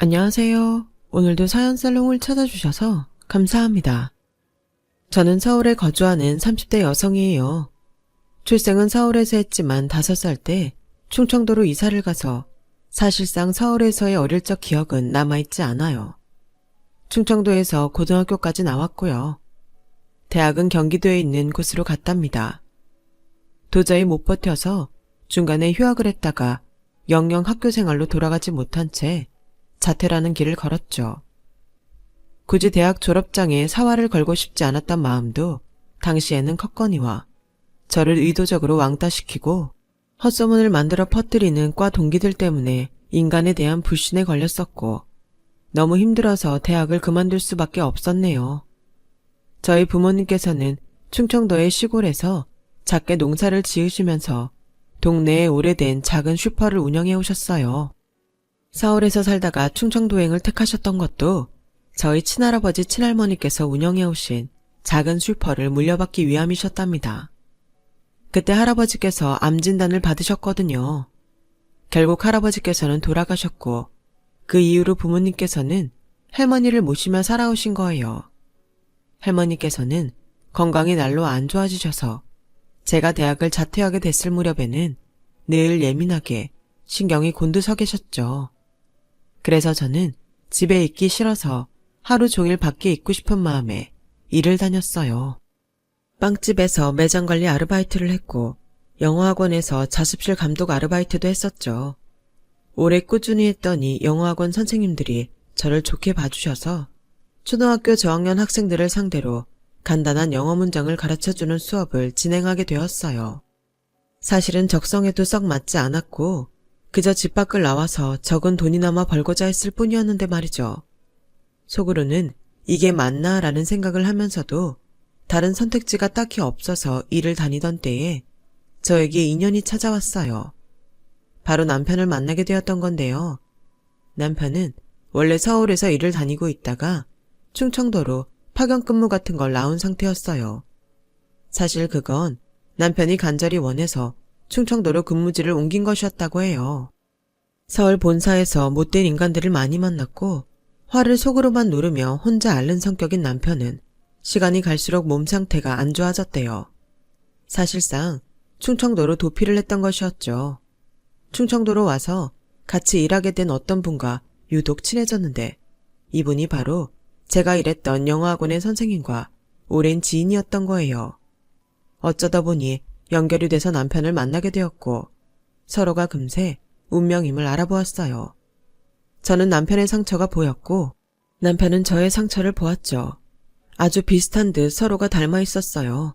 안녕하세요. 오늘도 사연살롱을 찾아주셔서 감사합니다. 저는 서울에 거주하는 30대 여성이에요. 출생은 서울에서 했지만 5살 때 충청도로 이사를 가서 사실상 서울에서의 어릴 적 기억은 남아있지 않아요. 충청도에서 고등학교까지 나왔고요. 대학은 경기도에 있는 곳으로 갔답니다. 도저히 못 버텨서 중간에 휴학을 했다가 영영 학교 생활로 돌아가지 못한 채 자퇴라는 길을 걸었죠. 굳이 대학 졸업장에 사활을 걸고 싶지 않았던 마음도 당시에는 컸거니와 저를 의도적으로 왕따시키고 헛소문을 만들어 퍼뜨리는 과 동기들 때문에 인간에 대한 불신에 걸렸었고 너무 힘들어서 대학을 그만둘 수밖에 없었네요. 저희 부모님께서는 충청도의 시골에서 작게 농사를 지으시면서 동네에 오래된 작은 슈퍼를 운영해 오셨어요. 서울에서 살다가 충청도행을 택하셨던 것도 저희 친할아버지 친할머니께서 운영해 오신 작은 슈퍼를 물려받기 위함이셨답니다. 그때 할아버지께서 암 진단을 받으셨거든요. 결국 할아버지께서는 돌아가셨고 그 이후로 부모님께서는 할머니를 모시며 살아오신 거예요. 할머니께서는 건강이 날로 안 좋아지셔서 제가 대학을 자퇴하게 됐을 무렵에는 늘 예민하게 신경이 곤두서 계셨죠. 그래서 저는 집에 있기 싫어서 하루 종일 밖에 있고 싶은 마음에 일을 다녔어요. 빵집에서 매장 관리 아르바이트를 했고 영어학원에서 자습실 감독 아르바이트도 했었죠. 오래 꾸준히 했더니 영어학원 선생님들이 저를 좋게 봐주셔서 초등학교 저학년 학생들을 상대로 간단한 영어 문장을 가르쳐주는 수업을 진행하게 되었어요. 사실은 적성에도 썩 맞지 않았고 그저 집 밖을 나와서 적은 돈이나마 벌고자 했을 뿐이었는데 말이죠. 속으로는 이게 맞나 라는 생각을 하면서도 다른 선택지가 딱히 없어서 일을 다니던 때에 저에게 인연이 찾아왔어요. 바로 남편을 만나게 되었던 건데요. 남편은 원래 서울에서 일을 다니고 있다가 충청도로 파견 근무 같은 걸 나온 상태였어요. 사실 그건 남편이 간절히 원해서 충청도로 근무지를 옮긴 것이었다고 해요. 서울 본사에서 못된 인간들을 많이 만났고 화를 속으로만 누르며 혼자 앓는 성격인 남편은 시간이 갈수록 몸 상태가 안 좋아졌대요. 사실상 충청도로 도피를 했던 것이었죠. 충청도로 와서 같이 일하게 된 어떤 분과 유독 친해졌는데 이분이 바로 제가 일했던 영어학원의 선생님과 오랜 지인이었던 거예요. 어쩌다 보니 연결이 돼서 남편을 만나게 되었고 서로가 금세 운명임을 알아보았어요. 저는 남편의 상처가 보였고 남편은 저의 상처를 보았죠. 아주 비슷한 듯 서로가 닮아 있었어요.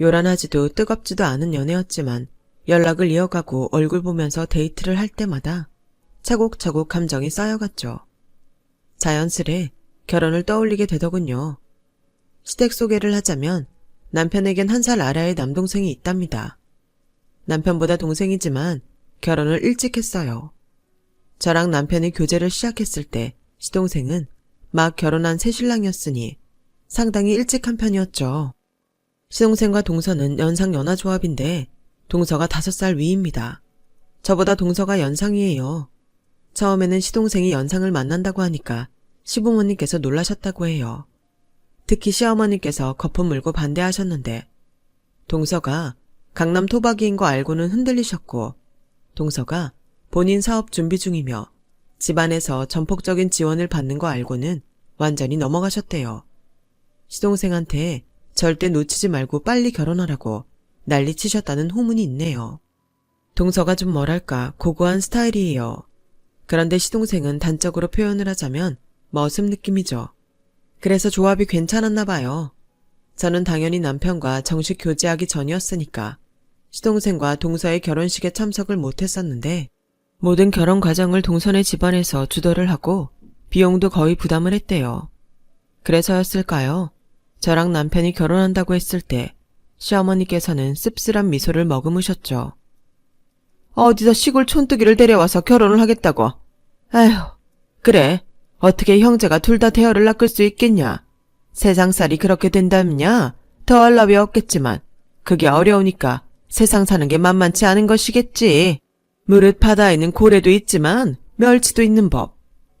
요란하지도 뜨겁지도 않은 연애였지만 연락을 이어가고 얼굴 보면서 데이트를 할 때마다 차곡차곡 감정이 쌓여갔죠. 자연스레 결혼을 떠올리게 되더군요. 시댁 소개를 하자면 남편에겐 1살 아래의 남동생이 있답니다. 남편보다 동생이지만 결혼을 일찍 했어요. 저랑 남편이 교제를 시작했을 때 시동생은 막 결혼한 새신랑이었으니 상당히 일찍 한 편이었죠. 시동생과 동서는 연상연하조합인데 동서가 5살 위입니다. 저보다 동서가 연상이에요. 처음에는 시동생이 연상을 만난다고 하니까 시부모님께서 놀라셨다고 해요. 특히 시어머니께서 거품 물고 반대하셨는데 동서가 강남 토박이인 거 알고는 흔들리셨고 동서가 본인 사업 준비 중이며 집안에서 전폭적인 지원을 받는 거 알고는 완전히 넘어가셨대요. 시동생한테 절대 놓치지 말고 빨리 결혼하라고 난리치셨다는 후문이 있네요. 동서가 좀 뭐랄까 고고한 스타일이에요. 그런데 시동생은 단적으로 표현을 하자면 머슴 느낌이죠. 그래서 조합이 괜찮았나 봐요. 저는 당연히 남편과 정식 교제하기 전이었으니까 시동생과 동서의 결혼식에 참석을 못했었는데 모든 결혼 과정을 동서네 집안에서 주도를 하고 비용도 거의 부담을 했대요. 그래서였을까요? 저랑 남편이 결혼한다고 했을 때 시어머니께서는 씁쓸한 미소를 머금으셨죠. 어디서 시골 촌뜨기를 데려와서 결혼을 하겠다고. 아휴, 그래. 어떻게 형제가 둘 다 대열을 낚을 수 있겠냐. 세상살이 그렇게 된다면야 더할 나위 없겠지만 그게 어려우니까 세상 사는 게 만만치 않은 것이겠지. 무릇 바다에는 고래도 있지만 멸치도 있는 법.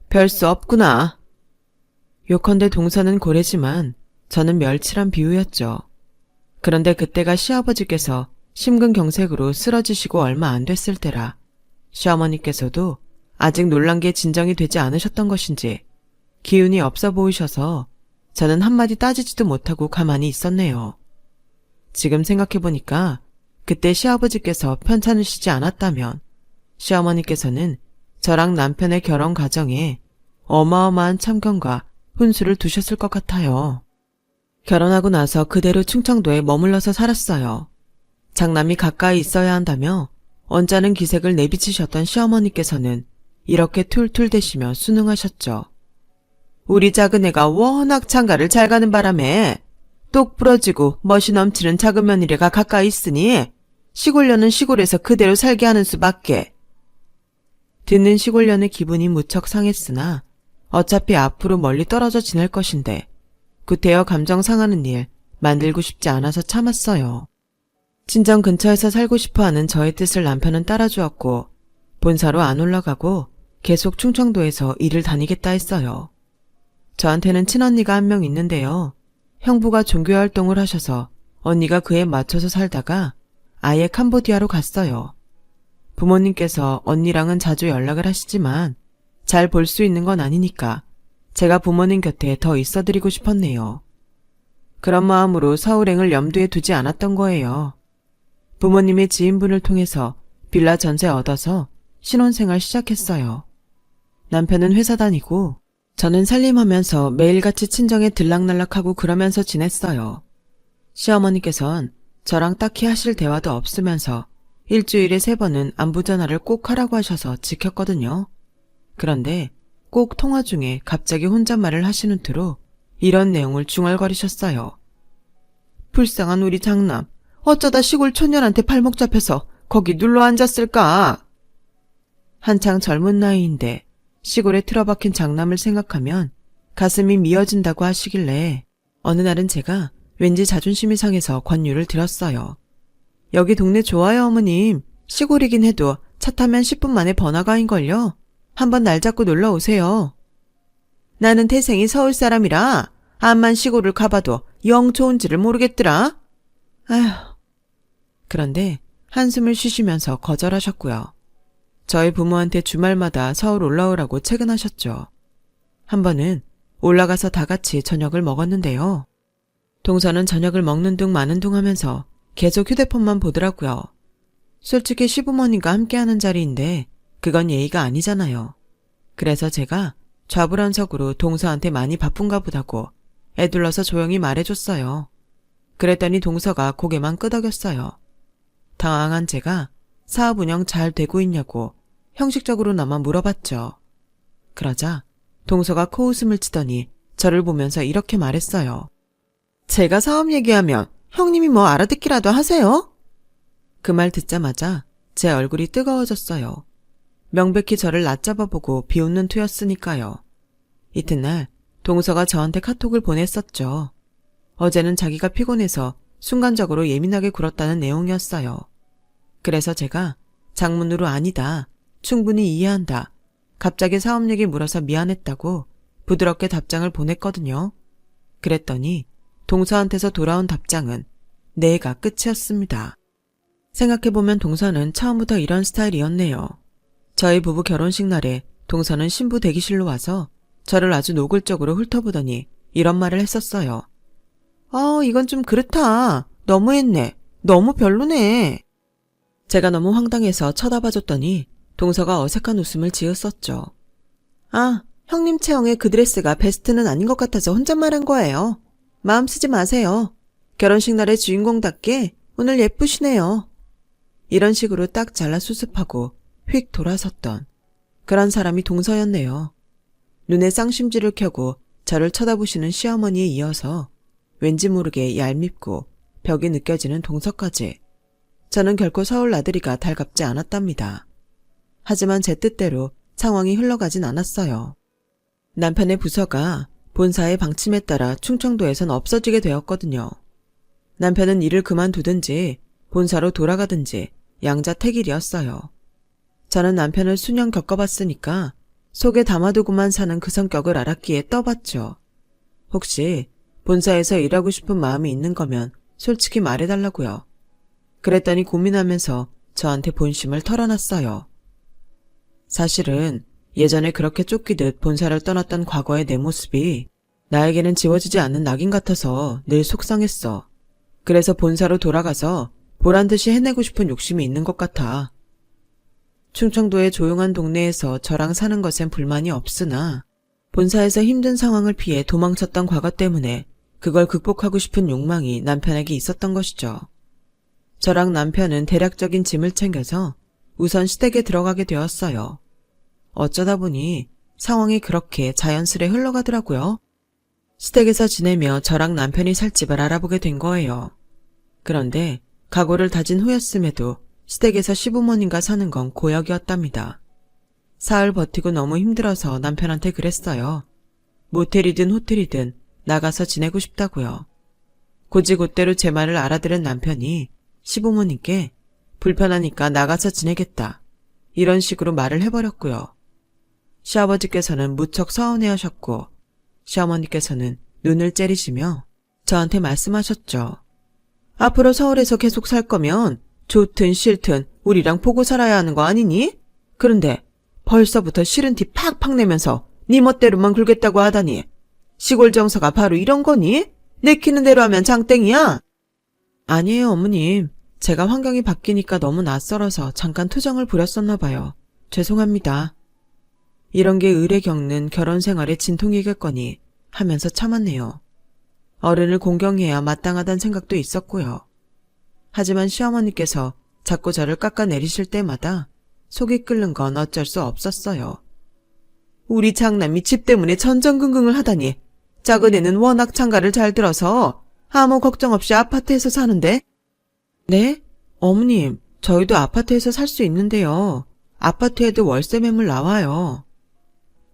별 수 없구나. 요컨대 동서는 고래지만 저는 멸치란 비유였죠. 그런데 그때가 시아버지께서 심근경색으로 쓰러지시고 얼마 안 됐을 때라 시어머니께서도 아직 놀란 게 진정이 되지 않으셨던 것인지 기운이 없어 보이셔서 저는 한마디 따지지도 못하고 가만히 있었네요. 지금 생각해보니까 그때 시아버지께서 편찮으시지 않았다면 시어머니께서는 저랑 남편의 결혼 과정에 어마어마한 참견과 훈수를 두셨을 것 같아요. 결혼하고 나서 그대로 충청도에 머물러서 살았어요. 장남이 가까이 있어야 한다며 언짢은 기색을 내비치셨던 시어머니께서는 이렇게 툴툴대시며 순응하셨죠. 우리 작은 애가 워낙 장가를 잘 가는 바람에 똑 부러지고 멋이 넘치는 작은 며느리가 가까이 있으니 시골녀는 시골에서 그대로 살게 하는 수밖에. 듣는 시골년의 기분이 무척 상했으나 어차피 앞으로 멀리 떨어져 지낼 것인데 구태여 감정 상하는 일 만들고 싶지 않아서 참았어요. 친정 근처에서 살고 싶어하는 저의 뜻을 남편은 따라주었고 본사로 안 올라가고 계속 충청도에서 일을 다니겠다 했어요. 저한테는 친언니가 한 명 있는데요. 형부가 종교활동을 하셔서 언니가 그에 맞춰서 살다가 아예 캄보디아로 갔어요. 부모님께서 언니랑은 자주 연락을 하시지만 잘 볼 수 있는 건 아니니까 제가 부모님 곁에 더 있어드리고 싶었네요. 그런 마음으로 서울행을 염두에 두지 않았던 거예요. 부모님의 지인분을 통해서 빌라 전세 얻어서 신혼생활 시작했어요. 남편은 회사 다니고 저는 살림하면서 매일같이 친정에 들락날락하고 그러면서 지냈어요. 시어머니께선 저랑 딱히 하실 대화도 없으면서 일주일에 3번은 안부전화를 꼭 하라고 하셔서 지켰거든요. 그런데 꼭 통화 중에 갑자기 혼잣말을 하시는 투로 이런 내용을 중얼거리셨어요. 불쌍한 우리 장남, 어쩌다 시골 촌년한테 발목 잡혀서 거기 눌러 앉았을까? 한창 젊은 나이인데 시골에 틀어박힌 장남을 생각하면 가슴이 미어진다고 하시길래 어느 날은 제가 왠지 자존심이 상해서 권유를 드렸어요. 여기 동네 좋아요 어머님. 시골이긴 해도 차 타면 10분 만에 번화가인걸요. 한번 날 잡고 놀러 오세요. 나는 태생이 서울 사람이라 암만 시골을 가봐도 영 좋은지를 모르겠더라. 아휴. 그런데 한숨을 쉬시면서 거절하셨고요. 저희 부모한테 주말마다 서울 올라오라고 채근하셨죠. 한 번은 올라가서 다 같이 저녁을 먹었는데요. 동서는 저녁을 먹는 둥 마는 둥 하면서 계속 휴대폰만 보더라고요. 솔직히 시부모님과 함께하는 자리인데 그건 예의가 아니잖아요. 그래서 제가 좌불안석으로 동서한테 많이 바쁜가 보다고 애둘러서 조용히 말해줬어요. 그랬더니 동서가 고개만 끄덕였어요. 당황한 제가 사업 운영 잘 되고 있냐고 형식적으로나마 물어봤죠. 그러자 동서가 코웃음을 치더니 저를 보면서 이렇게 말했어요. 제가 사업 얘기하면 형님이 뭐 알아듣기라도 하세요? 그 말 듣자마자 제 얼굴이 뜨거워졌어요. 명백히 저를 낮잡아보고 비웃는 투였으니까요. 이튿날 동서가 저한테 카톡을 보냈었죠. 어제는 자기가 피곤해서 순간적으로 예민하게 굴었다는 내용이었어요. 그래서 제가 장문으로 아니다, 충분히 이해한다, 갑자기 사업 얘기 물어서 미안했다고 부드럽게 답장을 보냈거든요. 그랬더니 동서한테서 돌아온 답장은 네가 끝이었습니다. 생각해보면 동서는 처음부터 이런 스타일이었네요. 저희 부부 결혼식 날에 동서는 신부 대기실로 와서 저를 아주 노골적으로 훑어보더니 이런 말을 했었어요. 이건 좀 그렇다. 너무했네. 너무 별로네. 제가 너무 황당해서 쳐다봐줬더니 동서가 어색한 웃음을 지었었죠. 형님 체형에 그 드레스가 베스트는 아닌 것 같아서 혼잣말한 거예요. 마음 쓰지 마세요. 결혼식 날의 주인공답게 오늘 예쁘시네요. 이런 식으로 딱 잘라 수습하고 휙 돌아섰던 그런 사람이 동서였네요. 눈에 쌍심지를 켜고 저를 쳐다보시는 시어머니에 이어서 왠지 모르게 얄밉고 벽이 느껴지는 동서까지. 저는 결코 서울 나들이가 달갑지 않았답니다. 하지만 제 뜻대로 상황이 흘러가진 않았어요. 남편의 부서가 본사의 방침에 따라 충청도에선 없어지게 되었거든요. 남편은 일을 그만두든지 본사로 돌아가든지 양자택일이었어요. 저는 남편을 수년 겪어봤으니까 속에 담아두고만 사는 그 성격을 알았기에 떠봤죠. 혹시 본사에서 일하고 싶은 마음이 있는 거면 솔직히 말해달라고요. 그랬더니 고민하면서 저한테 본심을 털어놨어요. 사실은 예전에 그렇게 쫓기듯 본사를 떠났던 과거의 내 모습이 나에게는 지워지지 않는 낙인 같아서 늘 속상했어. 그래서 본사로 돌아가서 보란듯이 해내고 싶은 욕심이 있는 것 같아. 충청도의 조용한 동네에서 저랑 사는 것엔 불만이 없으나 본사에서 힘든 상황을 피해 도망쳤던 과거 때문에 그걸 극복하고 싶은 욕망이 남편에게 있었던 것이죠. 저랑 남편은 대략적인 짐을 챙겨서 우선 시댁에 들어가게 되었어요. 어쩌다 보니 상황이 그렇게 자연스레 흘러가더라고요. 시댁에서 지내며 저랑 남편이 살 집을 알아보게 된 거예요. 그런데 각오를 다진 후였음에도 시댁에서 시부모님과 사는 건 고역이었답니다. 사흘 버티고 너무 힘들어서 남편한테 그랬어요. 모텔이든 호텔이든 나가서 지내고 싶다고요. 곧이곧대로 제 말을 알아들은 남편이 시부모님께 불편하니까 나가서 지내겠다. 이런 식으로 말을 해버렸고요. 시아버지께서는 무척 서운해하셨고 시어머니께서는 눈을 째리시며 저한테 말씀하셨죠. 앞으로 서울에서 계속 살 거면 좋든 싫든 우리랑 보고 살아야 하는 거 아니니? 그런데 벌써부터 싫은 티 팍팍 내면서 네 멋대로만 굴겠다고 하다니. 시골 정서가 바로 이런 거니? 내키는 대로 하면 장땡이야? 아니에요, 어머님. 제가 환경이 바뀌니까 너무 낯설어서 잠깐 투정을 부렸었나 봐요. 죄송합니다. 이런 게 의례 겪는 결혼 생활의 진통이겠거니 하면서 참았네요. 어른을 공경해야 마땅하다는 생각도 있었고요. 하지만 시어머니께서 자꾸 저를 깎아내리실 때마다 속이 끓는 건 어쩔 수 없었어요. 우리 장남이 집 때문에 전전긍긍을 하다니. 작은 애는 워낙 장가를 잘 들어서 아무 걱정 없이 아파트에서 사는데. 네? 어머님, 저희도 아파트에서 살 수 있는데요. 아파트에도 월세 매물 나와요.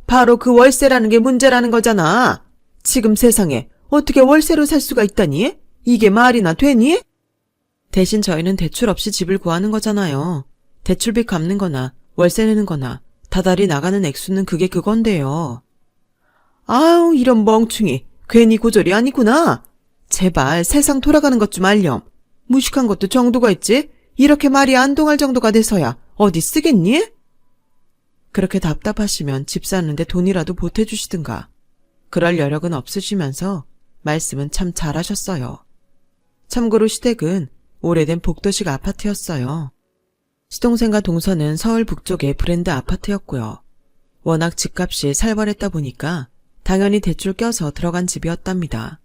바로 그 월세라는 게 문제라는 거잖아. 지금 세상에 어떻게 월세로 살 수가 있다니? 이게 말이나 되니? 대신 저희는 대출 없이 집을 구하는 거잖아요. 대출비 갚는 거나 월세 내는 거나 다달이 나가는 액수는 그게 그건데요. 아우, 이런 멍충이. 괜히 고졸이 아니구나. 제발 세상 돌아가는 것 좀 알렴. 무식한 것도 정도가 있지. 이렇게 말이 안 통할 정도가 돼서야 어디 쓰겠니? 그렇게 답답하시면 집 사는데 돈이라도 보태주시든가. 그럴 여력은 없으시면서 말씀은 참 잘하셨어요. 참고로 시댁은 오래된 복도식 아파트였어요. 시동생과 동서는 서울 북쪽의 브랜드 아파트였고요. 워낙 집값이 살벌했다 보니까 당연히 대출 껴서 들어간 집이었답니다.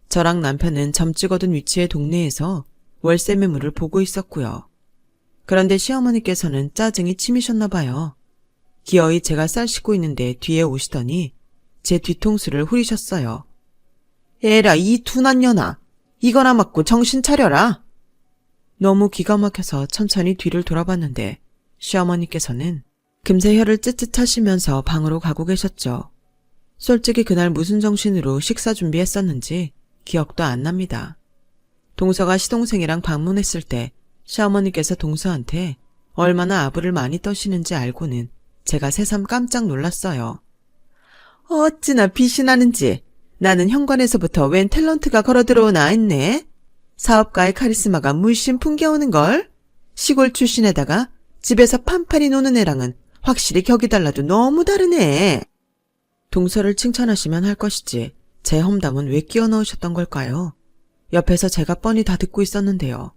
저랑 남편은 점 찍어둔 위치의 동네에서 월세 매물을 보고 있었고요. 그런데 시어머니께서는 짜증이 치미셨나 봐요. 기어이 제가 쌀 씻고 있는데 뒤에 오시더니 제 뒤통수를 후리셨어요. 에라, 이 둔한 년아. 이거나 맞고 정신 차려라. 너무 기가 막혀서 천천히 뒤를 돌아봤는데 시어머니께서는 금세 혀를 쯧쯧하시면서 방으로 가고 계셨죠. 솔직히 그날 무슨 정신으로 식사 준비했었는지 기억도 안 납니다. 동서가 시동생이랑 방문했을 때 시어머니께서 동서한테 얼마나 아부를 많이 떠시는지 알고는 제가 새삼 깜짝 놀랐어요. 어찌나 빛이 나는지. 나는 현관에서부터 웬 탤런트가 걸어 들어오나 했네. 사업가의 카리스마가 물씬 풍겨오는걸. 시골 출신에다가 집에서 판판이 노는 애랑은 확실히 격이 달라도 너무 다르네. 동서를 칭찬하시면 할 것이지 제 험담은 왜 끼워 넣으셨던 걸까요? 옆에서 제가 뻔히 다 듣고 있었는데요.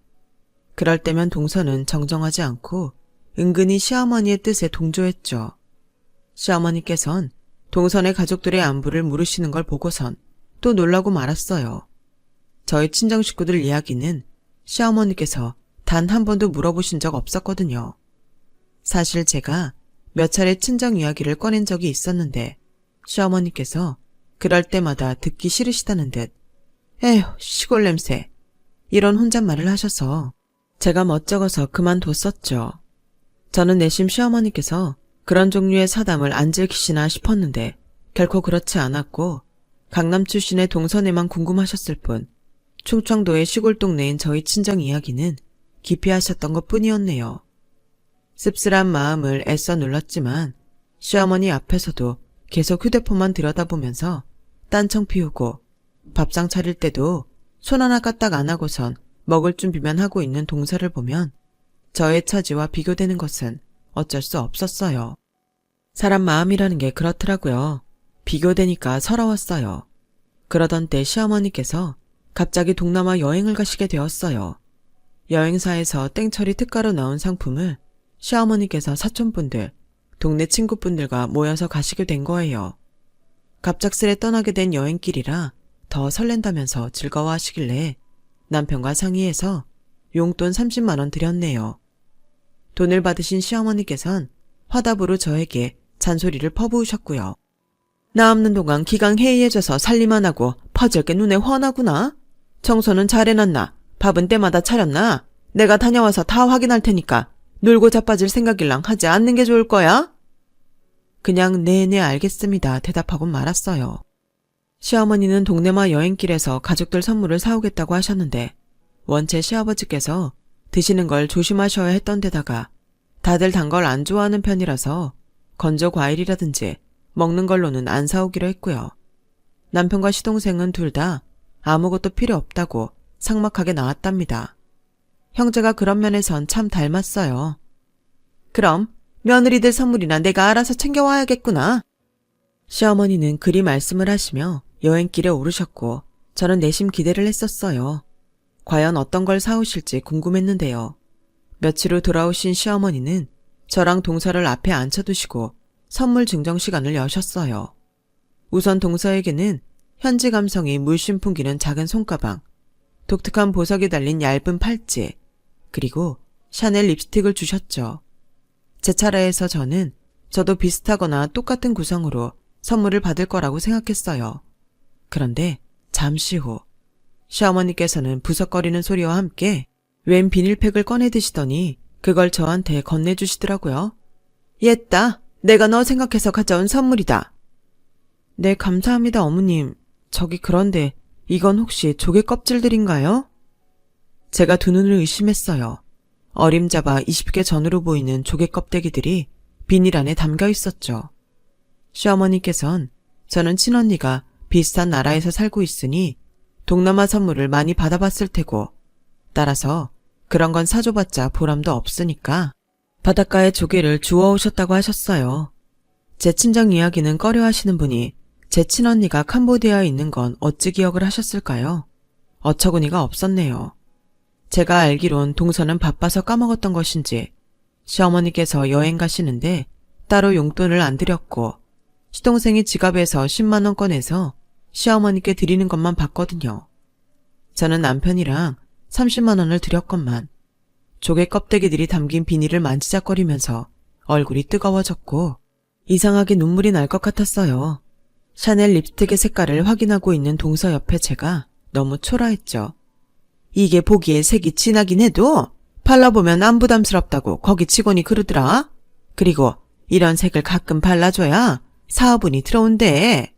그럴 때면 동서는 정정하지 않고 은근히 시어머니의 뜻에 동조했죠. 시어머니께선 동선의 가족들의 안부를 물으시는 걸 보고선 또 놀라고 말았어요. 저희 친정 식구들 이야기는 시어머니께서 단 한 번도 물어보신 적 없었거든요. 사실 제가 몇 차례 친정 이야기를 꺼낸 적이 있었는데 시어머니께서 그럴 때마다 듣기 싫으시다는 듯 에휴, 시골 냄새 이런 혼잣말을 하셔서 제가 멋쩍어서 그만뒀었죠. 저는 내심 시어머니께서 그런 종류의 사담을 안 즐기시나 싶었는데 결코 그렇지 않았고 강남 출신의 동선에만 궁금하셨을 뿐 충청도의 시골 동네인 저희 친정 이야기는 기피하셨던 것 뿐이었네요. 씁쓸한 마음을 애써 눌렀지만 시어머니 앞에서도 계속 휴대폰만 들여다보면서 딴청 피우고 밥상 차릴 때도 손 하나 까딱 안 하고선 먹을 준비만 하고 있는 동서를 보면 저의 처지와 비교되는 것은 어쩔 수 없었어요. 사람 마음이라는 게 그렇더라고요. 비교되니까 서러웠어요. 그러던 때 시어머니께서 갑자기 동남아 여행을 가시게 되었어요. 여행사에서 땡처리 특가로 나온 상품을 시어머니께서 사촌분들, 동네 친구분들과 모여서 가시게 된 거예요. 갑작스레 떠나게 된 여행길이라 더 설렌다면서 즐거워하시길래 남편과 상의해서 용돈 30만 원 드렸네요. 돈을 받으신 시어머니께선 화답으로 저에게 잔소리를 퍼부으셨고요. 나 없는 동안 기강 해이해져서 살림만 하고 퍼질 게 눈에 훤하구나. 청소는 잘해놨나? 밥은 때마다 차렸나? 내가 다녀와서 다 확인할 테니까 놀고 자빠질 생각일랑 하지 않는 게 좋을 거야? 그냥 네네 알겠습니다 대답하고 말았어요. 시어머니는 동네마 여행길에서 가족들 선물을 사오겠다고 하셨는데 원체 시아버지께서 드시는 걸 조심하셔야 했던 데다가 다들 단 걸 안 좋아하는 편이라서 건조 과일이라든지 먹는 걸로는 안 사오기로 했고요. 남편과 시동생은 둘 다 아무것도 필요 없다고 삭막하게 나왔답니다. 형제가 그런 면에선 참 닮았어요. 그럼 며느리들 선물이나 내가 알아서 챙겨와야겠구나. 시어머니는 그리 말씀을 하시며 여행길에 오르셨고 저는 내심 기대를 했었어요. 과연 어떤 걸 사오실지 궁금했는데요. 며칠 후 돌아오신 시어머니는 저랑 동서를 앞에 앉혀두시고 선물 증정 시간을 여셨어요. 우선 동서에게는 현지 감성이 물씬 풍기는 작은 손가방, 독특한 보석이 달린 얇은 팔찌, 그리고 샤넬 립스틱을 주셨죠. 제 차례에서 저도 비슷하거나 똑같은 구성으로 선물을 받을 거라고 생각했어요. 그런데 잠시 후 시어머니께서는 부석거리는 소리와 함께 웬 비닐팩을 꺼내 드시더니 그걸 저한테 건네주시더라고요. 옛다, 내가 너 생각해서 가져온 선물이다. 네, 감사합니다 어머님. 저기 그런데 이건 혹시 조개 껍질들인가요? 제가 두 눈을 의심했어요. 어림잡아 20개 전후로 보이는 조개 껍데기들이 비닐 안에 담겨 있었죠. 시어머니께선 저는 친언니가 비슷한 나라에서 살고 있으니 동남아 선물을 많이 받아봤을 테고 따라서 그런 건 사줘봤자 보람도 없으니까 바닷가에 조개를 주워오셨다고 하셨어요. 제 친정 이야기는 꺼려하시는 분이 제 친언니가 캄보디아에 있는 건 어찌 기억을 하셨을까요? 어처구니가 없었네요. 제가 알기론 동서는 바빠서 까먹었던 것인지 시어머니께서 여행 가시는데 따로 용돈을 안 드렸고 시동생이 지갑에서 10만 원 꺼내서 시어머니께 드리는 것만 봤거든요. 저는 남편이랑 30만 원을 드렸건만 조개 껍데기들이 담긴 비닐을 만지작거리면서 얼굴이 뜨거워졌고 이상하게 눈물이 날 것 같았어요. 샤넬 립스틱의 색깔을 확인하고 있는 동서 옆에 제가 너무 초라했죠. 이게 보기에 색이 진하긴 해도 발라보면 안 부담스럽다고 거기 직원이 그러더라. 그리고 이런 색을 가끔 발라줘야 사업운이 들어온대.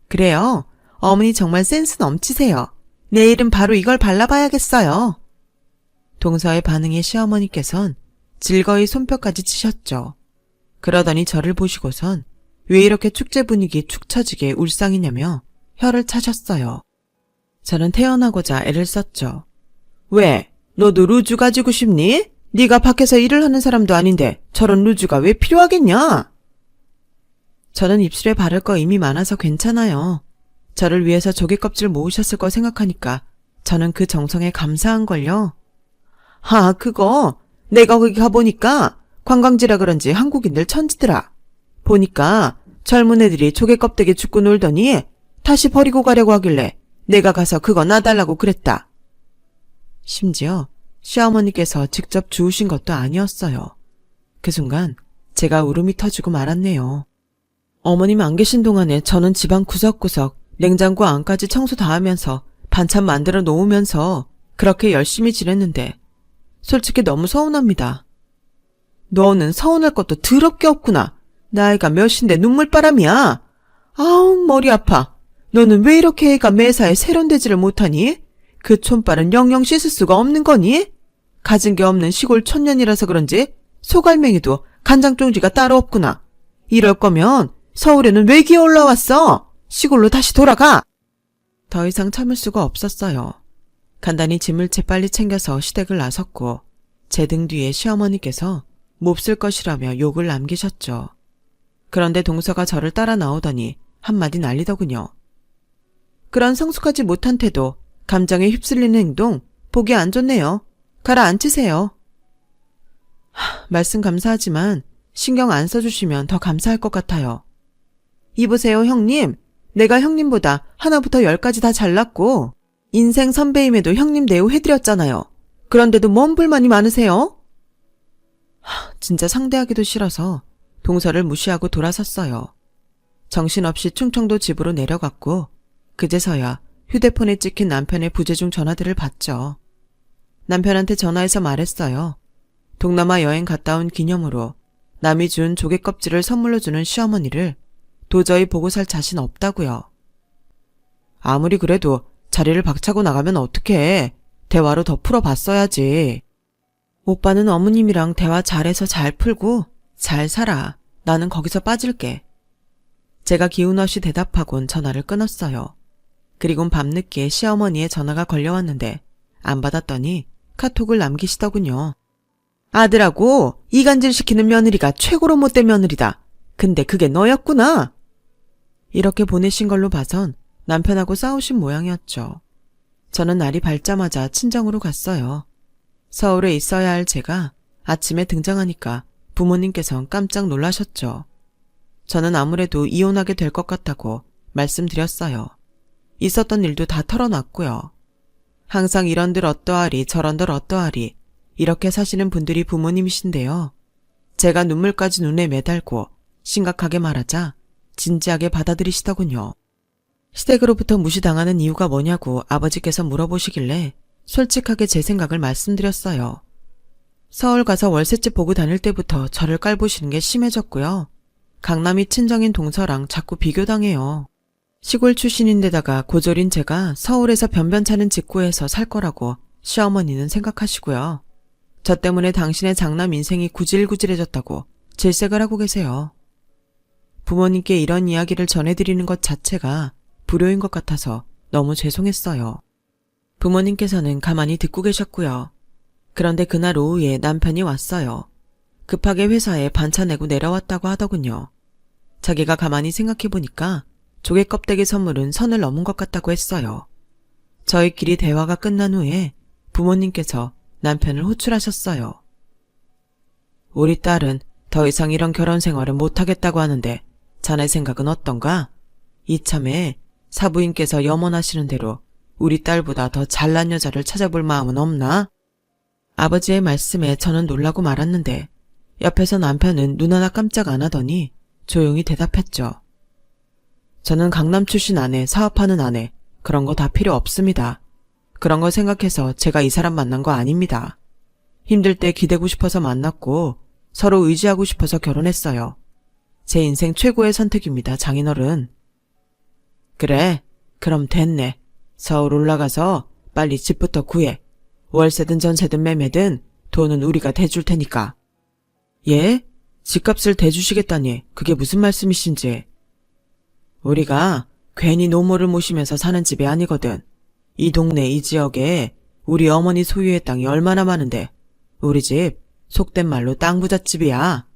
그래요. 어머니 정말 센스 넘치세요. 내일은 바로 이걸 발라봐야겠어요. 동서의 반응에 시어머니께선 즐거이 손뼉까지 치셨죠. 그러더니 저를 보시고선 왜 이렇게 축제 분위기 축 처지게 울상이냐며 혀를 차셨어요. 저는 태어나고자 애를 썼죠. 왜? 너도 루즈 가지고 싶니? 네가 밖에서 일을 하는 사람도 아닌데 저런 루즈가 왜 필요하겠냐? 저는 입술에 바를 거 이미 많아서 괜찮아요. 저를 위해서 조개 껍질 모으셨을 거 생각하니까 저는 그 정성에 감사한걸요. 아, 그거 내가 거기 가보니까 관광지라 그런지 한국인들 천지더라. 보니까 젊은 애들이 조개 껍데기 줍고 놀더니 다시 버리고 가려고 하길래 내가 가서 그거 놔달라고 그랬다. 심지어 시어머니께서 직접 주우신 것도 아니었어요. 그 순간 제가 울음이 터지고 말았네요. 어머님 안 계신 동안에 저는 집안 구석구석 냉장고 안까지 청소 다 하면서 반찬 만들어 놓으면서 그렇게 열심히 지냈는데 솔직히 너무 서운합니다. 너는 서운할 것도 더럽게 없구나. 나이가 몇인데 눈물바람이야. 아우 머리 아파. 너는 왜 이렇게 애가 매사에 세련되지를 못하니? 그 촌발은 영영 씻을 수가 없는 거니? 가진 게 없는 시골 촌년이라서 그런지 소갈맹이도 간장종지가 따로 없구나. 이럴 거면 서울에는 왜 기어 올라왔어? 시골로 다시 돌아가! 더 이상 참을 수가 없었어요. 간단히 짐을 재빨리 챙겨서 시댁을 나섰고 제 등 뒤에 시어머니께서 몹쓸 것이라며 욕을 남기셨죠. 그런데 동서가 저를 따라 나오더니 한마디 날리더군요. 그런 성숙하지 못한 태도, 감정에 휩쓸리는 행동 보기 안 좋네요. 가라앉히세요. 말씀 감사하지만 신경 안 써주시면 더 감사할 것 같아요. 이보세요, 형님. 내가 형님보다 하나부터 열까지 다 잘났고 인생 선배임에도 형님 대우해드렸잖아요. 그런데도 뭔 불만이 많으세요? 진짜 상대하기도 싫어서 동서를 무시하고 돌아섰어요. 정신없이 충청도 집으로 내려갔고 그제서야 휴대폰에 찍힌 남편의 부재중 전화들을 받죠. 남편한테 전화해서 말했어요. 동남아 여행 갔다 온 기념으로 남이 준 조개 껍질을 선물로 주는 시어머니를 도저히 보고 살 자신 없다고요. 아무리 그래도 자리를 박차고 나가면 어떡해. 대화로 더 풀어봤어야지. 오빠는 어머님이랑 대화 잘해서 잘 풀고 잘 살아. 나는 거기서 빠질게. 제가 기운 없이 대답하곤 전화를 끊었어요. 그리곤 밤늦게 시어머니의 전화가 걸려왔는데 안 받았더니 카톡을 남기시더군요. 아들하고 이간질시키는 며느리가 최고로 못된 며느리다. 근데 그게 너였구나. 이렇게 보내신 걸로 봐선 남편하고 싸우신 모양이었죠. 저는 날이 밝자마자 친정으로 갔어요. 서울에 있어야 할 제가 아침에 등장하니까 부모님께선 깜짝 놀라셨죠. 저는 아무래도 이혼하게 될 것 같다고 말씀드렸어요. 있었던 일도 다 털어놨고요. 항상 이런들 어떠하리 저런들 어떠하리 이렇게 사시는 분들이 부모님이신데요. 제가 눈물까지 눈에 매달고 심각하게 말하자 진지하게 받아들이시더군요. 시댁으로부터 무시당하는 이유가 뭐냐고 아버지께서 물어보시길래 솔직하게 제 생각을 말씀드렸어요. 서울 가서 월세집 보고 다닐 때부터 저를 깔보시는 게 심해졌고요. 강남이 친정인 동서랑 자꾸 비교당해요. 시골 출신인데다가 고졸인 제가 서울에서 변변찮은 직구에서 살 거라고 시어머니는 생각하시고요. 저 때문에 당신의 장남 인생이 구질구질해졌다고 질색을 하고 계세요. 부모님께 이런 이야기를 전해드리는 것 자체가 불효인 것 같아서 너무 죄송했어요. 부모님께서는 가만히 듣고 계셨고요. 그런데 그날 오후에 남편이 왔어요. 급하게 회사에 반차 내고 내려왔다고 하더군요. 자기가 가만히 생각해보니까 조개 껍데기 선물은 선을 넘은 것 같다고 했어요. 저희끼리 대화가 끝난 후에 부모님께서 남편을 호출하셨어요. 우리 딸은 더 이상 이런 결혼 생활을 못하겠다고 하는데 자네 생각은 어떤가? 이참에 사부인께서 염원하시는 대로 우리 딸보다 더 잘난 여자를 찾아볼 마음은 없나? 아버지의 말씀에 저는 놀라고 말았는데 옆에서 남편은 눈 하나 깜짝 안 하더니 조용히 대답했죠. 저는 강남 출신 아내, 사업하는 아내, 그런 거 다 필요 없습니다. 그런 거 생각해서 제가 이 사람 만난 거 아닙니다. 힘들 때 기대고 싶어서 만났고 서로 의지하고 싶어서 결혼했어요. 제 인생 최고의 선택입니다, 장인어른. 그래, 그럼 됐네. 서울 올라가서 빨리 집부터 구해. 월세든 전세든 매매든 돈은 우리가 대줄 테니까. 예? 집값을 대주시겠다니 그게 무슨 말씀이신지. 우리가 괜히 노모를 모시면서 사는 집이 아니거든. 이 동네 이 지역에 우리 어머니 소유의 땅이 얼마나 많은데 우리 집 속된 말로 땅 부잣집이야.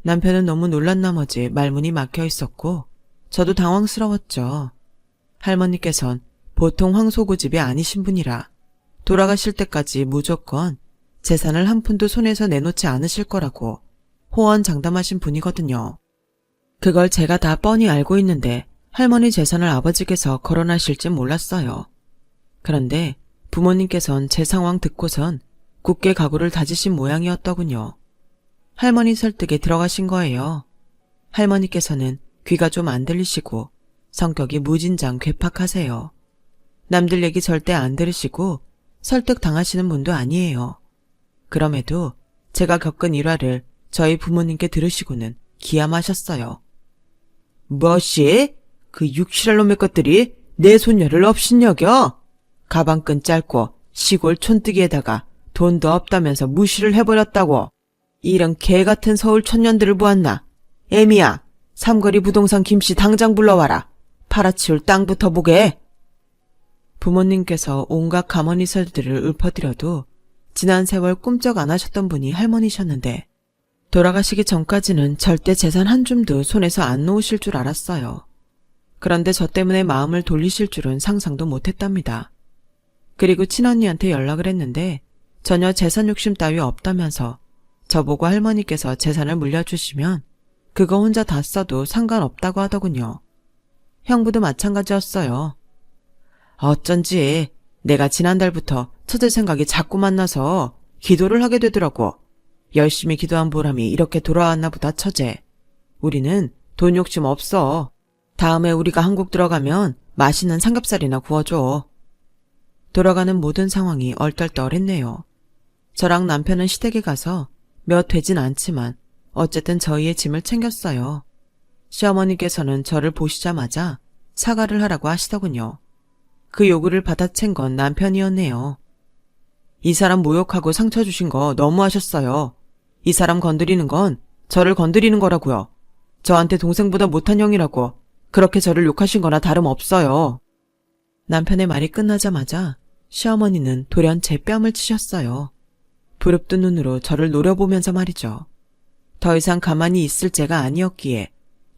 남편은 너무 놀란 나머지 말문이 막혀 있었고 저도 당황스러웠죠. 할머니께선 보통 황소고집이 아니신 분이라 돌아가실 때까지 무조건 재산을 한 푼도 손에서 내놓지 않으실 거라고 호언장담하신 분이거든요. 그걸 제가 다 뻔히 알고 있는데 할머니 재산을 아버지께서 거론하실지 몰랐어요. 그런데 부모님께선 제 상황 듣고선 굳게 각오를 다지신 모양이었더군요. 할머니 설득에 들어가신 거예요. 할머니께서는 귀가 좀 안 들리시고 성격이 무진장 괴팍하세요. 남들 얘기 절대 안 들으시고 설득 당하시는 분도 아니에요. 그럼에도 제가 겪은 일화를 저희 부모님께 들으시고는 기함하셨어요. 뭐시? 그 육실할 놈의 것들이 내 손녀를 업신여겨? 가방끈 짧고 시골 촌뜨기에다가 돈도 없다면서 무시를 해버렸다고. 이런 개같은 서울 촌년들을 보았나? 애미야, 삼거리 부동산 김씨 당장 불러와라. 팔아치울 땅부터 보게. 부모님께서 온갖 가머니설들을 읊어드려도 지난 세월 꿈쩍 안 하셨던 분이 할머니셨는데 돌아가시기 전까지는 절대 재산 한 줌도 손에서 안 놓으실 줄 알았어요. 그런데 저 때문에 마음을 돌리실 줄은 상상도 못했답니다. 그리고 친언니한테 연락을 했는데 전혀 재산 욕심 따위 없다면서 저보고 할머니께서 재산을 물려주시면 그거 혼자 다 써도 상관없다고 하더군요. 형부도 마찬가지였어요. 어쩐지 내가 지난달부터 처제 생각이 자꾸만 나서 기도를 하게 되더라고. 열심히 기도한 보람이 이렇게 돌아왔나 보다 처제. 우리는 돈 욕심 없어. 다음에 우리가 한국 들어가면 맛있는 삼겹살이나 구워줘. 돌아가는 모든 상황이 얼떨떨했네요. 저랑 남편은 시댁에 가서 몇 되진 않지만 어쨌든 저희의 짐을 챙겼어요. 시어머니께서는 저를 보시자마자 사과를 하라고 하시더군요. 그 요구를 받아챈 건 남편이었네요. 이 사람 모욕하고 상처 주신 거 너무하셨어요. 이 사람 건드리는 건 저를 건드리는 거라고요. 저한테 동생보다 못한 형이라고 그렇게 저를 욕하신 거나 다름없어요. 남편의 말이 끝나자마자 시어머니는 돌연 제 뺨을 치셨어요. 부릅뜬 눈으로 저를 노려보면서 말이죠. 더 이상 가만히 있을 제가 아니었기에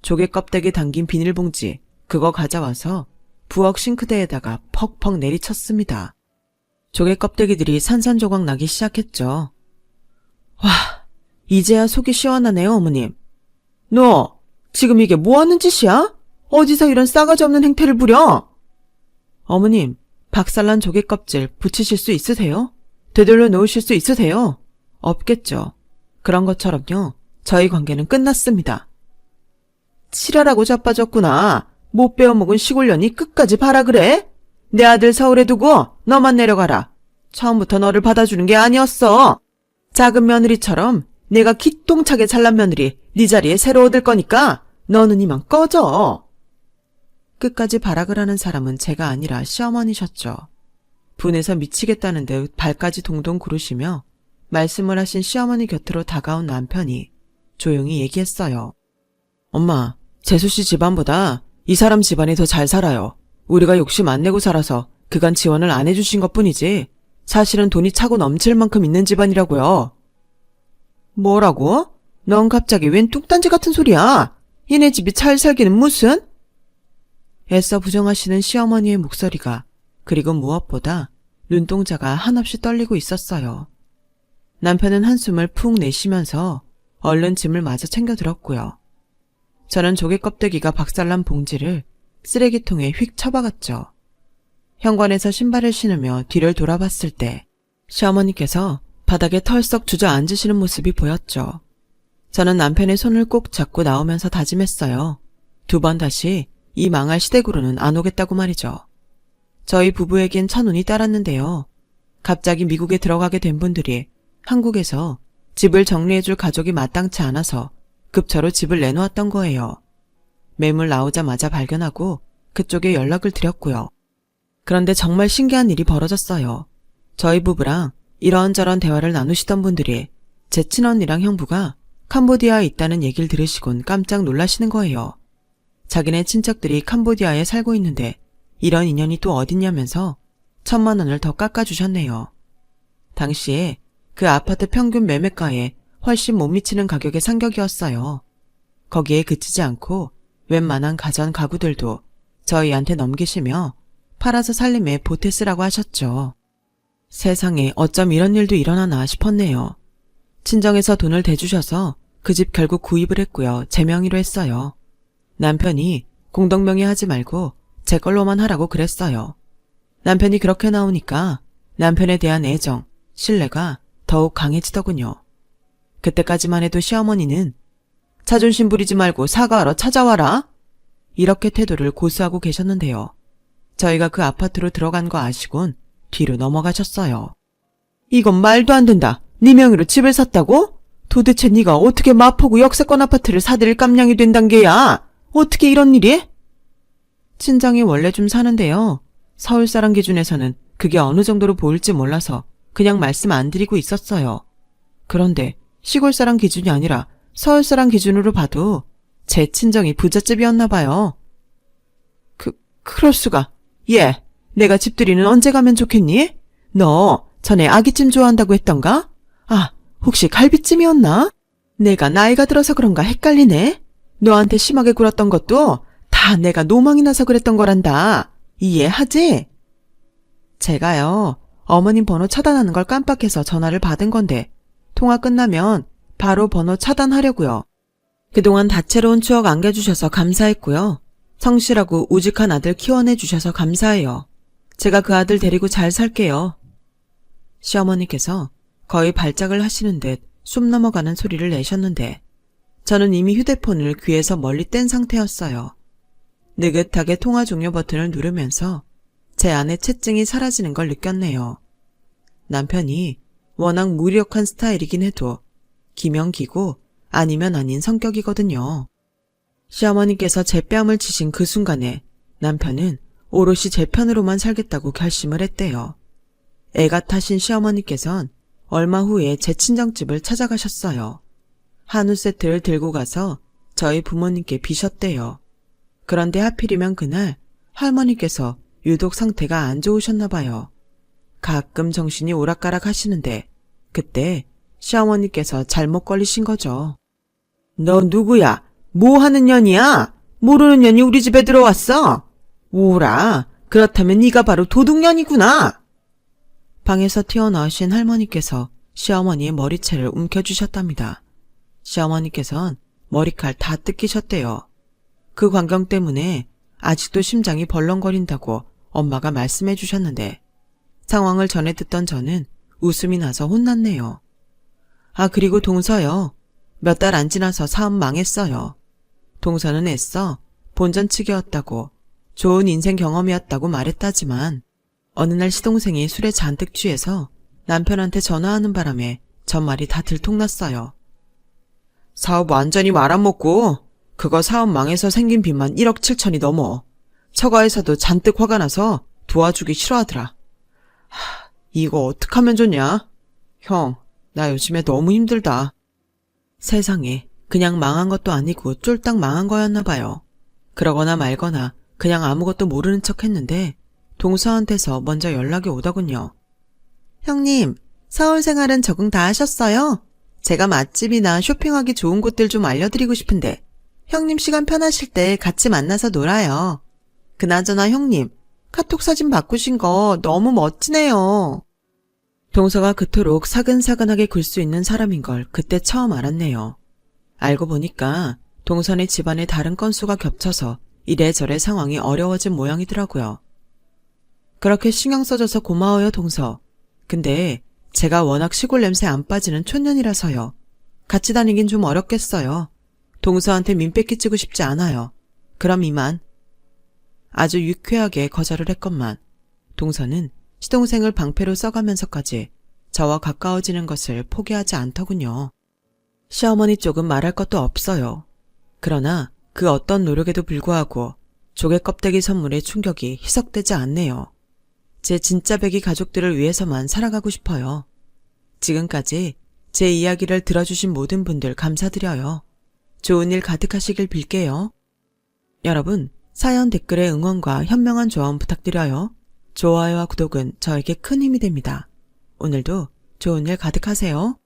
조개 껍데기 담긴 비닐봉지 그거 가져와서 부엌 싱크대에다가 퍽퍽 내리쳤습니다. 조개 껍데기들이 산산조각 나기 시작했죠. 와, 이제야 속이 시원하네요, 어머님. 너 지금 이게 뭐 하는 짓이야? 어디서 이런 싸가지 없는 행태를 부려? 어머님, 박살난 조개 껍질 붙이실 수 있으세요? 되돌려 놓으실 수 있으세요? 없겠죠. 그런 것처럼요. 저희 관계는 끝났습니다. 칠하라고 자빠졌구나. 못 배워먹은 시골년이 끝까지 봐라 그래? 내 아들 서울에 두고 너만 내려가라. 처음부터 너를 받아주는 게 아니었어. 작은 며느리처럼 내가 기똥차게 잘난 며느리 네 자리에 새로 얻을 거니까 너는 이만 꺼져. 끝까지 발악을 하는 사람은 제가 아니라 시어머니셨죠. 분해서 미치겠다는 듯 발까지 동동 구르시며 말씀을 하신 시어머니 곁으로 다가온 남편이 조용히 얘기했어요. 엄마, 재수씨 집안보다 이 사람 집안이 더 잘 살아요. 우리가 욕심 안 내고 살아서 그간 지원을 안 해주신 것뿐이지 사실은 돈이 차고 넘칠 만큼 있는 집안이라고요. 뭐라고? 넌 갑자기 웬 뚝단지 같은 소리야? 얘네 집이 잘 살기는 무슨? 애써 부정하시는 시어머니의 목소리가 그리고 무엇보다 눈동자가 한없이 떨리고 있었어요. 남편은 한숨을 푹 내쉬면서 얼른 짐을 마저 챙겨 들었고요. 저는 조개 껍데기가 박살난 봉지를 쓰레기통에 휙 쳐박았죠. 현관에서 신발을 신으며 뒤를 돌아봤을 때 시어머니께서 바닥에 털썩 주저앉으시는 모습이 보였죠. 저는 남편의 손을 꼭 잡고 나오면서 다짐했어요. 2번 다시 이 망할 시댁으로는 안 오겠다고 말이죠. 저희 부부에겐 천운이 따랐는데요. 갑자기 미국에 들어가게 된 분들이 한국에서 집을 정리해줄 가족이 마땅치 않아서 급처로 집을 내놓았던 거예요. 매물 나오자마자 발견하고 그쪽에 연락을 드렸고요. 그런데 정말 신기한 일이 벌어졌어요. 저희 부부랑 이런저런 대화를 나누시던 분들이 제 친언니랑 형부가 캄보디아에 있다는 얘기를 들으시곤 깜짝 놀라시는 거예요. 자기네 친척들이 캄보디아에 살고 있는데 이런 인연이 또 어딨냐면서 1,000만 원을 더 깎아주셨네요. 당시에 그 아파트 평균 매매가에 훨씬 못 미치는 가격의 상격이었어요. 거기에 그치지 않고 웬만한 가전 가구들도 저희한테 넘기시며 팔아서 살림에 보태 쓰라고 하셨죠. 세상에 어쩜 이런 일도 일어나나 싶었네요. 친정에서 돈을 대주셔서 그 집 결국 구입을 했고요. 제 명의로 했어요. 남편이 공동명의 하지 말고 제 걸로만 하라고 그랬어요. 남편이 그렇게 나오니까 남편에 대한 애정, 신뢰가 더욱 강해지더군요. 그때까지만 해도 시어머니는 자존심 부리지 말고 사과하러 찾아와라 이렇게 태도를 고수하고 계셨는데요. 저희가 그 아파트로 들어간 거 아시곤 뒤로 넘어가셨어요. 이건 말도 안 된다. 네 명의로 집을 샀다고? 도대체 네가 어떻게 마포구 역세권 아파트를 사들일 깜냥이 된단 게야? 어떻게 이런 일이? 친정이 원래 좀 사는데요. 서울 사람 기준에서는 그게 어느 정도로 보일지 몰라서 그냥 말씀 안 드리고 있었어요. 그런데 시골 사람 기준이 아니라 서울 사람 기준으로 봐도 제 친정이 부잣집이었나 봐요. 그럴 수가. 얘, 내가 집들이는 언제 가면 좋겠니? 너 전에 아기찜 좋아한다고 했던가? 아, 혹시 갈비찜이었나? 내가 나이가 들어서 그런가 헷갈리네. 너한테 심하게 굴었던 것도 다 내가 노망이 나서 그랬던 거란다. 이해하지? 제가요, 어머님 번호 차단하는 걸 깜빡해서 전화를 받은 건데 통화 끝나면 바로 번호 차단하려고요. 그동안 다채로운 추억 안겨주셔서 감사했고요. 성실하고 우직한 아들 키워내주셔서 감사해요. 제가 그 아들 데리고 잘 살게요. 시어머니께서 거의 발작을 하시는 듯 숨 넘어가는 소리를 내셨는데 저는 이미 휴대폰을 귀에서 멀리 뗀 상태였어요. 느긋하게 통화 종료 버튼을 누르면서 제 안에 채증이 사라지는 걸 느꼈네요. 남편이 워낙 무력한 스타일이긴 해도 기면 기고 아니면 아닌 성격이거든요. 시어머니께서 제 뺨을 치신 그 순간에 남편은 오롯이 제 편으로만 살겠다고 결심을 했대요. 애가 타신 시어머니께선 얼마 후에 제 친정집을 찾아가셨어요. 한우 세트를 들고 가서 저희 부모님께 비셨대요. 그런데 하필이면 그날 할머니께서 유독 상태가 안 좋으셨나 봐요. 가끔 정신이 오락가락 하시는데 그때 시어머니께서 잘못 걸리신 거죠. 너 누구야? 뭐 하는 년이야? 모르는 년이 우리 집에 들어왔어? 오라, 그렇다면 네가 바로 도둑년이구나. 방에서 튀어나오신 할머니께서 시어머니의 머리채를 움켜쥐셨답니다. 시어머니께선 머리칼 다 뜯기셨대요. 그 광경 때문에 아직도 심장이 벌렁거린다고 엄마가 말씀해 주셨는데 상황을 전해 듣던 저는 웃음이 나서 혼났네요. 아, 그리고 동서요. 몇 달 안 지나서 사업 망했어요. 동서는 애써 본전치기였다고 좋은 인생 경험이었다고 말했다지만 어느 날 시동생이 술에 잔뜩 취해서 남편한테 전화하는 바람에 전말이 다 들통났어요. 사업 완전히 말아먹고 그거 사업 망해서 생긴 빚만 1억 7천이 넘어. 처가에서도 잔뜩 화가 나서 도와주기 싫어하더라. 이거 어떡하면 좋냐? 형, 나 요즘에 너무 힘들다. 세상에, 그냥 망한 것도 아니고 쫄딱 망한 거였나 봐요. 그러거나 말거나 그냥 아무것도 모르는 척 했는데 동서한테서 먼저 연락이 오더군요. 형님, 서울 생활은 적응 다 하셨어요? 제가 맛집이나 쇼핑하기 좋은 곳들 좀 알려드리고 싶은데 형님 시간 편하실 때 같이 만나서 놀아요. 그나저나 형님, 카톡 사진 바꾸신 거 너무 멋지네요. 동서가 그토록 사근사근하게 굴 수 있는 사람인 걸 그때 처음 알았네요. 알고 보니까 동선의 집안의 다른 건수가 겹쳐서 이래저래 상황이 어려워진 모양이더라고요. 그렇게 신경 써줘서 고마워요, 동서. 근데 제가 워낙 시골 냄새 안 빠지는 촌년이라서요. 같이 다니긴 좀 어렵겠어요. 동서한테 민폐 끼치고 싶지 않아요. 그럼 이만. 아주 유쾌하게 거절을 했건만 동서는 시동생을 방패로 써가면서까지 저와 가까워지는 것을 포기하지 않더군요. 시어머니 쪽은 말할 것도 없어요. 그러나 그 어떤 노력에도 불구하고 조개 껍데기 선물의 충격이 희석되지 않네요. 제 진짜 배기 가족들을 위해서만 살아가고 싶어요. 지금까지 제 이야기를 들어주신 모든 분들 감사드려요. 좋은 일 가득하시길 빌게요. 여러분, 사연 댓글에 응원과 현명한 조언 부탁드려요. 좋아요와 구독은 저에게 큰 힘이 됩니다. 오늘도 좋은 일 가득하세요.